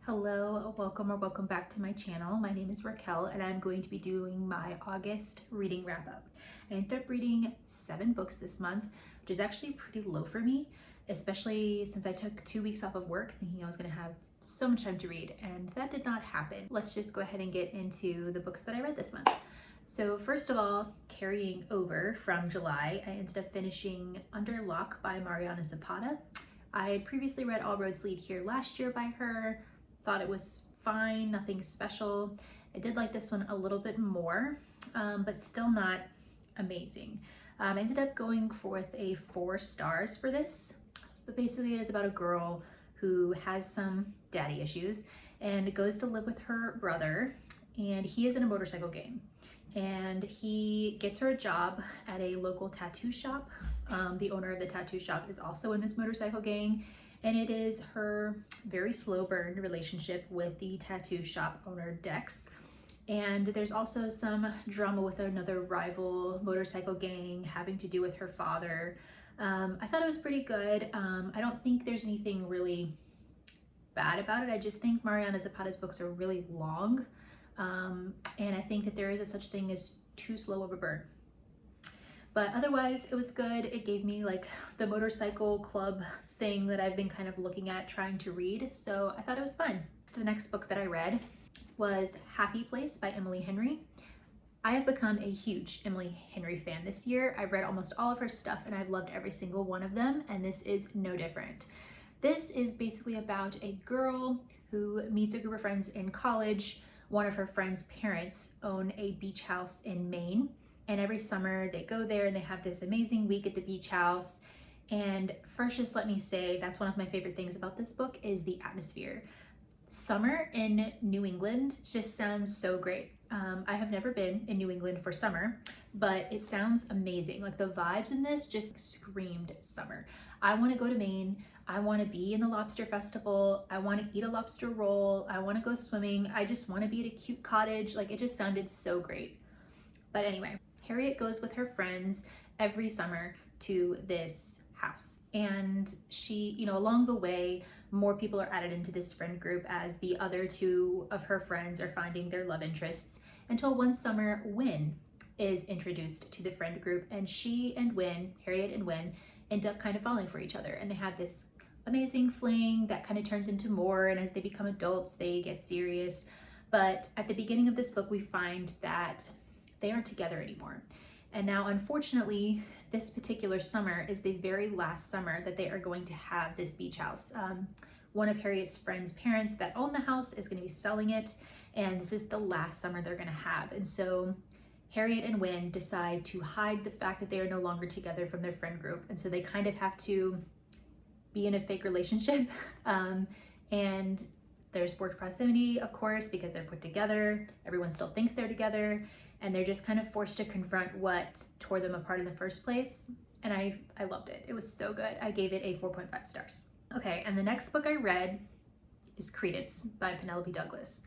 Hello, welcome or welcome back to my channel. My name is Raquel and I'm going to be doing my August reading wrap up. I ended up reading 7 books this month, which is actually pretty low for me, especially since I took 2 weeks off of work thinking I was going to have so much time to read, and that did not happen. Let's just go ahead and get into the books that I read this month. So first of all, carrying over from July, I ended up finishing Under Lock by Mariana Zapata. I had previously read All Roads Lead Here last year by her. Thought it was fine, nothing special. I did like this one a little bit more, but still not amazing. I ended up going with a 4 stars for this, but basically it is about a girl who has some daddy issues and goes to live with her brother, and he is in a motorcycle gang. And he gets her a job at a local tattoo shop. The owner of the tattoo shop is also in this motorcycle gang, and it is her very slow burn relationship with the tattoo shop owner, Dex. And there's also some drama with another rival motorcycle gang having to do with her father. I thought it was pretty good. I don't think there's anything really bad about it. I just think Mariana Zapata's books are really long. And I think that there is a such thing as too slow of a burn. But otherwise, it was good. It gave me like the motorcycle club thing that I've been kind of looking at trying to read, so I thought it was fun. So the next book that I read was Happy Place by Emily Henry. I have become a huge Emily Henry fan this year. I've read almost all of her stuff and I've loved every single one of them, and this is no different. This is basically about a girl who meets a group of friends in college. One of her friends' parents own a beach house in Maine, and every summer they go there and they have this amazing week at the beach house. And first, just let me say, that's one of my favorite things about this book is the atmosphere. Summer in New England just sounds so great. I have never been in New England for summer, but it sounds amazing. Like the vibes in this just screamed summer. I want to go to Maine. I want to be in the lobster festival. I want to eat a lobster roll. I want to go swimming. I just want to be at a cute cottage. Like, it just sounded so great. But anyway, Harriet goes with her friends every summer to this house. And she, along the way, more people are added into this friend group as the other 2 of her friends are finding their love interests, until one summer Wynn is introduced to the friend group, and she and Wynn, Harriet and Wynn, end up kind of falling for each other, and they have this amazing fling that kind of turns into more, and as they become adults they get serious. But at the beginning of this book we find that they aren't together anymore. And now, unfortunately, this particular summer is the very last summer that they are going to have this beach house. One of Harriet's friend's parents that own the house is going to be selling it, and this is the last summer they're going to have. And so Harriet and Wynn decide to hide the fact that they are no longer together from their friend group. And so they kind of have to be in a fake relationship. And there's forced proximity, of course, because they're put together. Everyone still thinks they're together. And they're just kind of forced to confront what tore them apart in the first place. And I loved it. It was so good. I gave it a 4.5 stars. Okay, and the next book I read is Credence by Penelope Douglas.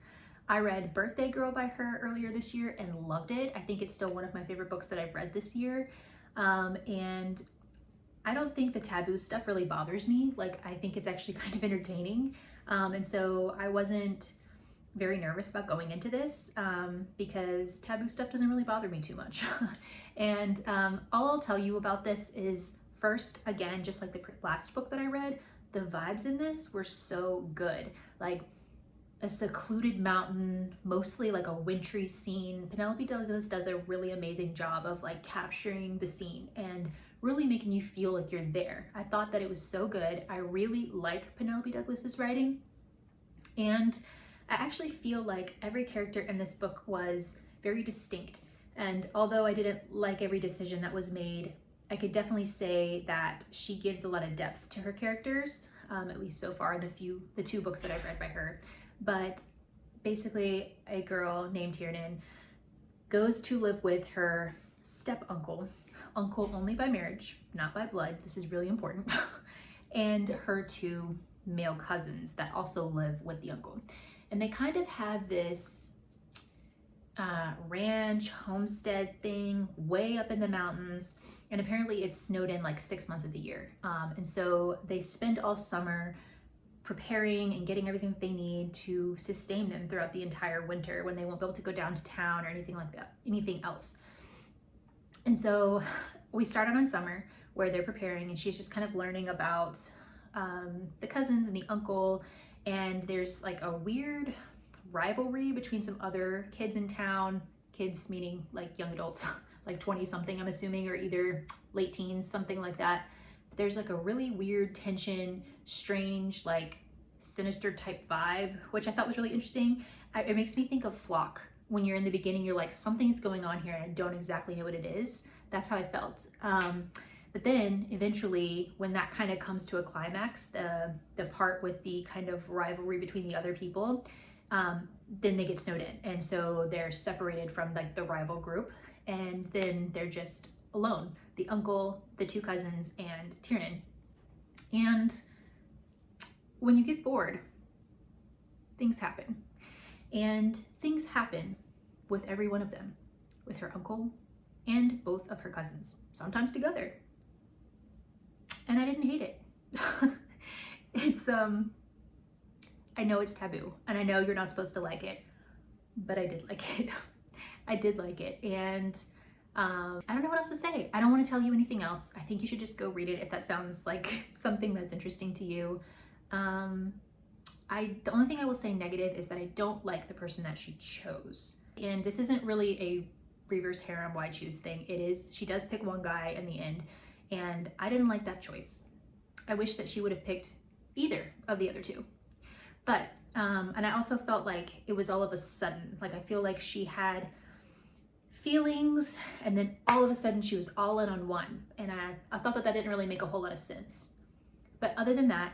I read Birthday Girl by her earlier this year and loved it. I think it's still one of my favorite books that I've read this year. And I don't think the taboo stuff really bothers me. Like, I think it's actually kind of entertaining. And so I wasn't very nervous about going into this because taboo stuff doesn't really bother me too much. And all I'll tell you about this is, first, again, just like the last book that I read, the vibes in this were so good. Like a secluded mountain, mostly like a wintry scene. Penelope Douglas does a really amazing job of like capturing the scene and really making you feel like you're there. I thought that it was so good. I really like Penelope Douglas's writing, and I actually feel like every character in this book was very distinct. And although I didn't like every decision that was made, I could definitely say that she gives a lot of depth to her characters, at least so far in the 2 books that I've read by her. But basically, a girl named Tiernan goes to live with her step-uncle, uncle only by marriage, not by blood, this is really important, and her 2 male cousins that also live with the uncle. And they kind of have this ranch homestead thing way up in the mountains, and apparently it's snowed in like 6 months of the year. And so they spend all summer preparing and getting everything that they need to sustain them throughout the entire winter when they won't be able to go down to town or anything like that, anything else. And so we started on summer where they're preparing, and she's just kind of learning about the cousins and the uncle, and there's like a weird rivalry between some other kids in town, kids meaning like young adults, like 20 something I'm assuming, or either late teens, something like that. But there's like a really weird tension, strange, like sinister type vibe, which I thought was really interesting. It makes me think of Flock. When you're in the beginning, you're like, something's going on here and I don't exactly know what it is. That's how I felt. But then eventually, when that kind of comes to a climax, the part with the kind of rivalry between the other people, then they get snowed in. And so they're separated from like the rival group, and then they're just alone. The uncle, the two cousins, and Tiernan. And when you get bored, things happen. And things happen with every one of them, with her uncle and both of her cousins, sometimes together. And I didn't hate it. It's, I know it's taboo, and I know you're not supposed to like it, but I did like it. I did like it, and I don't know what else to say. I don't want to tell you anything else. I think you should just go read it if that sounds like something that's interesting to you. The only thing I will say negative is that I don't like the person that she chose. And this isn't really a reverse harem why choose thing. It is, she does pick one guy in the end, and I didn't like that choice. I wish that she would have picked either of the other two. But, and I also felt like it was all of a sudden. Like I feel like she had feelings, and then all of a sudden she was all in on one. And I thought that didn't really make a whole lot of sense. But other than that,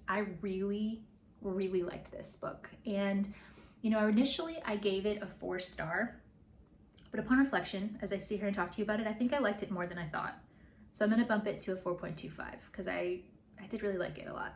I really liked this book. And you know, initially I gave it a 4-star, but upon reflection, as I sit here and talk to you about it, I think I liked it more than I thought. So I'm gonna bump it to a 4.25 because I did really like it a lot.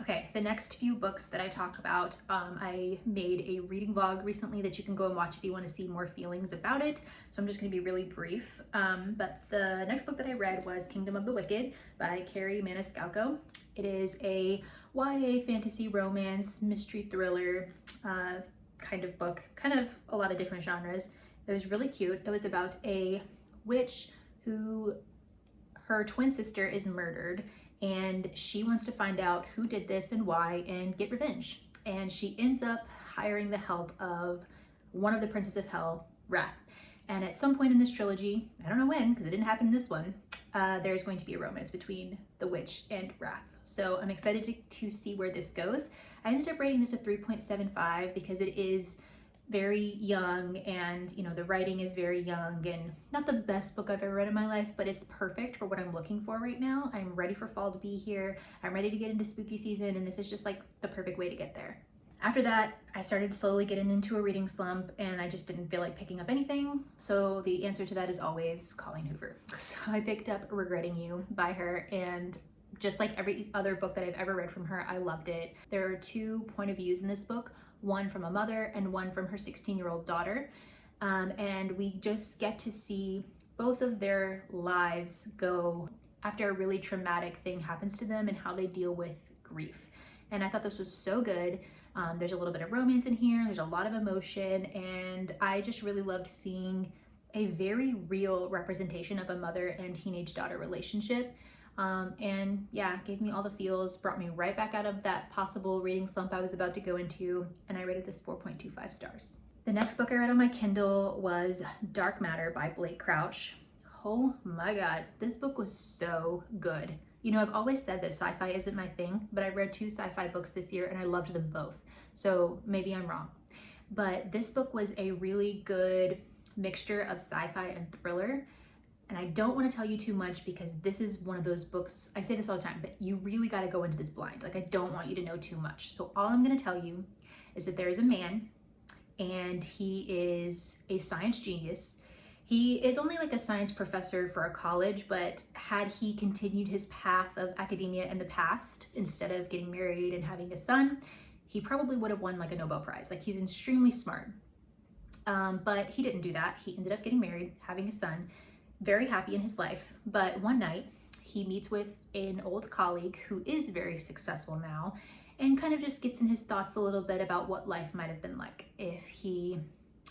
Okay, the next few books that I talk about, I made a reading vlog recently that you can go and watch if you want to see more feelings about it. So I'm just going to be really brief. But the next book that I read was Kingdom of the Wicked by Carrie Maniscalco. It is a YA fantasy romance, mystery thriller kind of book, kind of a lot of different genres. It was really cute. It was about a witch who, her twin sister is murdered, and she wants to find out who did this and why and get revenge. And she ends up hiring the help of one of the princes of hell, Wrath. And at some point in this trilogy, I don't know when, because it didn't happen in this one, there's going to be a romance between the witch and Wrath. So I'm excited to see where this goes. I ended up rating this a 3.75 because it is very young, and you know, the writing is very young, and not the best book I've ever read in my life, but it's perfect for what I'm looking for right now. I'm ready for fall to be here. I'm ready to get into spooky season, and this is just like the perfect way to get there. After that, I started slowly getting into a reading slump, and I just didn't feel like picking up anything. So the answer to that is always Colleen Hoover. So I picked up Regretting You by her, and just like every other book that I've ever read from her, I loved it. There are 2 point of views in this book, one from a mother and one from her 16-year-old daughter. And we just get to see both of their lives go after a really traumatic thing happens to them and how they deal with grief. And I thought this was so good. There's a little bit of romance in here, there's a lot of emotion, and I just really loved seeing a very real representation of a mother and teenage daughter relationship. And yeah, gave me all the feels, brought me right back out of that possible reading slump I was about to go into, and I rated this 4.25 stars. The next book I read on my Kindle was Dark Matter by Blake Crouch. Oh my god, this book was so good. You know, I've always said that sci-fi isn't my thing, but I read 2 sci-fi books this year and I loved them both. So maybe I'm wrong. But this book was a really good mixture of sci-fi and thriller. And I don't want to tell you too much because this is one of those books, I say this all the time, but you really got to go into this blind. Like, I don't want you to know too much. So all I'm going to tell you is that there is a man, and he is a science genius. He is only like a science professor for a college, but had he continued his path of academia in the past, instead of getting married and having a son, he probably would have won like a Nobel Prize. Like, he's extremely smart. But he didn't do that. He ended up getting married, having a son, very happy in his life. But one night he meets with an old colleague who is very successful now, and kind of just gets in his thoughts a little bit about what life might have been like if he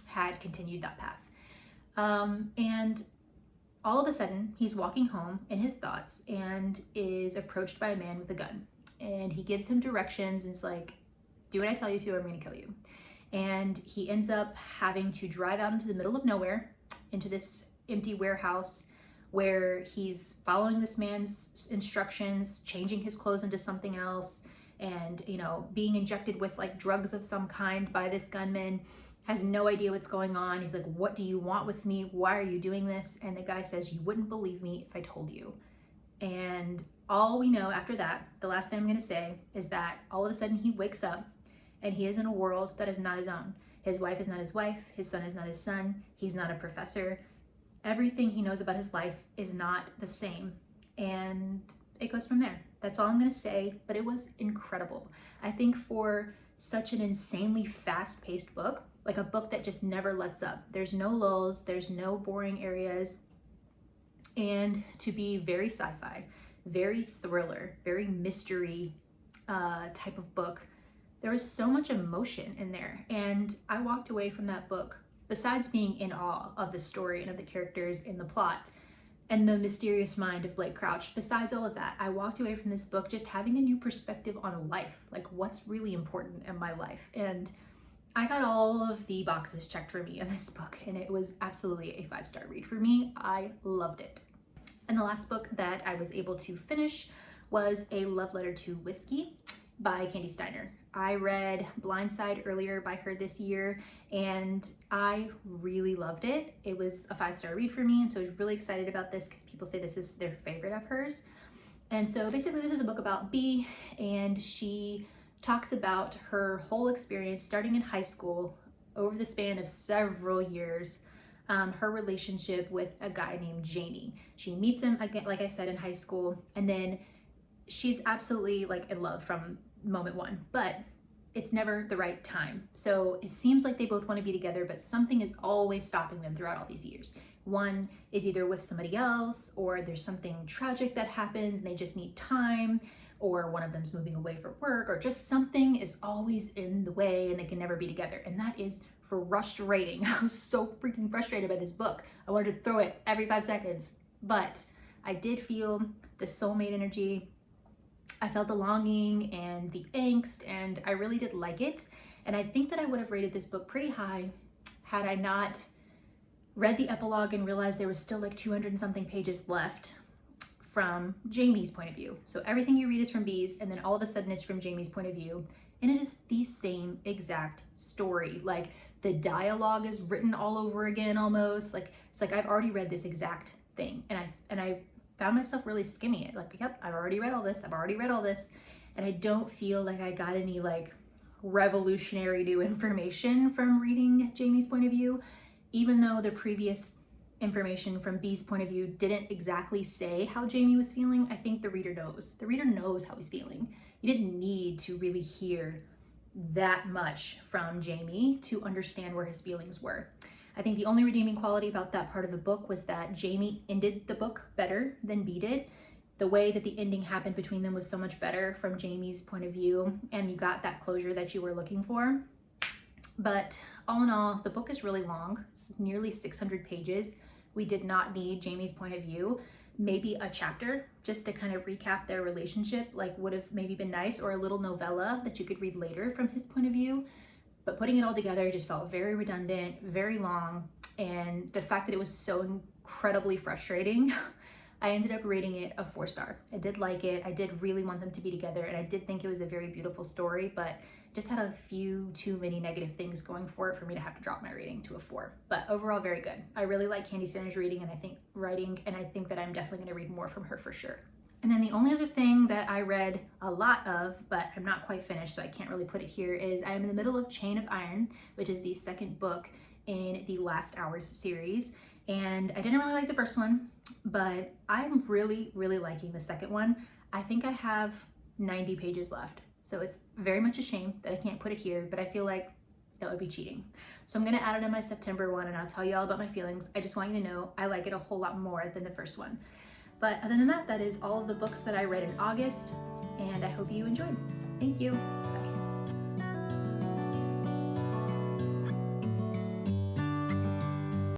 had continued that path. And all of a sudden, he's walking home in his thoughts and is approached by a man with a gun. And he gives him directions and is like, do what I tell you to, or I'm gonna kill you. And he ends up having to drive out into the middle of nowhere, into this empty warehouse, where he's following this man's instructions, changing his clothes into something else, and, you know, being injected with like drugs of some kind by this gunman. Has no idea what's going on. He's like, what do you want with me? Why are you doing this? And the guy says, you wouldn't believe me if I told you. And all we know after that, the last thing I'm gonna say, is that all of a sudden he wakes up and he is in a world that is not his own. His wife is not his wife, his son is not his son, he's not a professor. Everything he knows about his life is not the same. And it goes from there. That's all I'm gonna say, but it was incredible. I think for such an insanely fast-paced book, like a book that just never lets up. There's no lulls, there's no boring areas, and to be very sci-fi, very thriller, very mystery type of book. There was so much emotion in there, and I walked away from that book, besides being in awe of the story and of the characters in the plot and the mysterious mind of Blake Crouch. Besides all of that, I walked away from this book just having a new perspective on life, like what's really important in my life. And I got all of the boxes checked for me in this book, and it was absolutely a 5-star read for me. I loved it. And the last book that I was able to finish was A Love Letter to Whiskey by Candy Steiner. I read Blindside earlier by her this year, and I really loved it. It was a 5-star read for me, and so I was really excited about this because people say this is their favorite of hers. And so basically this is a book about Bee, and she talks about her whole experience starting in high school over the span of several years, her relationship with a guy named Jamie. She meets him again, like I said, in high school, and then she's absolutely like in love from moment one, but it's never the right time. So it seems like they both want to be together, but something is always stopping them throughout all these years. One is either with somebody else, or there's something tragic that happens and they just need time, or one of them's moving away for work, or just something is always in the way and they can never be together. And that is frustrating. I was so freaking frustrated by this book. I wanted to throw it every 5 seconds, but I did feel the soulmate energy. I felt the longing and the angst, and I really did like it. And I think that I would have rated this book pretty high had I not read the epilogue and realized there was still like 200 and something pages left from Jamie's point of view. So everything you read is from Bee's, and then all of a sudden it's from Jamie's point of view. And it is the same exact story. Like the dialogue is written all over again almost. Like it's like I've already read this exact thing. And I found myself really skimming it. Like, yep, I've already read all this. I've already read all this. And I don't feel like I got any like revolutionary new information from reading Jamie's point of view, even though the previous information from Bee's point of view didn't exactly say how Jamie was feeling. I think the reader knows. The reader knows how he's feeling. You didn't need to really hear that much from Jamie to understand where his feelings were. I think the only redeeming quality about that part of the book was that Jamie ended the book better than Bee did. The way that the ending happened between them was so much better from Jamie's point of view, and you got that closure that you were looking for. But all in all, the book is really long. It's nearly 600 pages. We did not need Jamie's point of view. Maybe a chapter just to kind of recap their relationship, like would have maybe been nice, or a little novella that you could read later from his point of view. But putting it all together just felt very redundant, very long, and the fact that it was so incredibly frustrating, I ended up rating it a 4-star. I did like it. I did really want them to be together, and I did think it was a very beautiful story, but just had a few too many negative things going for it for me to have to drop my rating to a 4. But overall, very good. I really like Candy Steiner's reading, and I think that I'm definitely gonna read more from her for sure. And then the only other thing that I read a lot of, but I'm not quite finished, so I can't really put it here, is I am in the middle of Chain of Iron, which is the second book in the Last Hours series. And I didn't really like the first one, but I'm really, really liking the second one. I think I have 90 pages left. So it's very much a shame that I can't put it here, but I feel like that would be cheating. So I'm gonna add it in my September one, and I'll tell you all about my feelings. I just want you to know I like it a whole lot more than the first one. But other than that, that is all of the books that I read in August, and I hope you enjoyed. Thank you.